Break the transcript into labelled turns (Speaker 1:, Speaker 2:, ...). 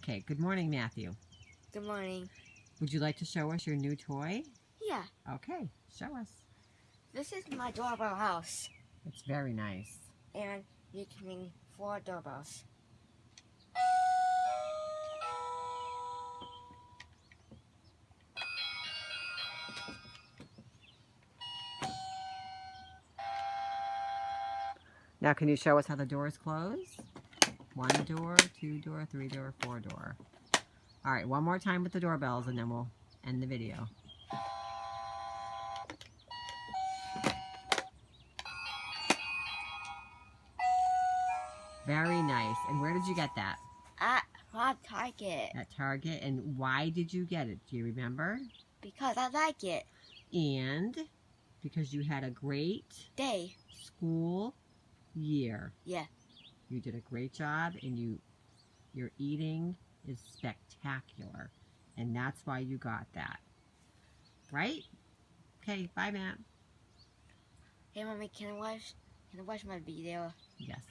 Speaker 1: Okay, good morning, Matthew.
Speaker 2: Good morning.
Speaker 1: Would you like to show us your new toy?
Speaker 2: Yeah,
Speaker 1: Okay, show us.
Speaker 2: this is my doorbell house,
Speaker 1: It's very nice.
Speaker 2: and you can ring 4 doorbells.
Speaker 1: Now, can you show us how the doors close? 1 door, 2 door, 3 door, 4 door. All right, one more time with the doorbells and then we'll end the video. Very nice. And where did you get that?
Speaker 2: At Target.
Speaker 1: At Target. And why did you get it? Do you remember?
Speaker 2: Because I like it.
Speaker 1: And because you had a great
Speaker 2: Day.
Speaker 1: school year.
Speaker 2: Yeah.
Speaker 1: You did a great job, and your eating is spectacular, and that's why you got that. Right? Okay, bye, Matt.
Speaker 2: Hey, Mommy, can I watch my video?
Speaker 1: Yes.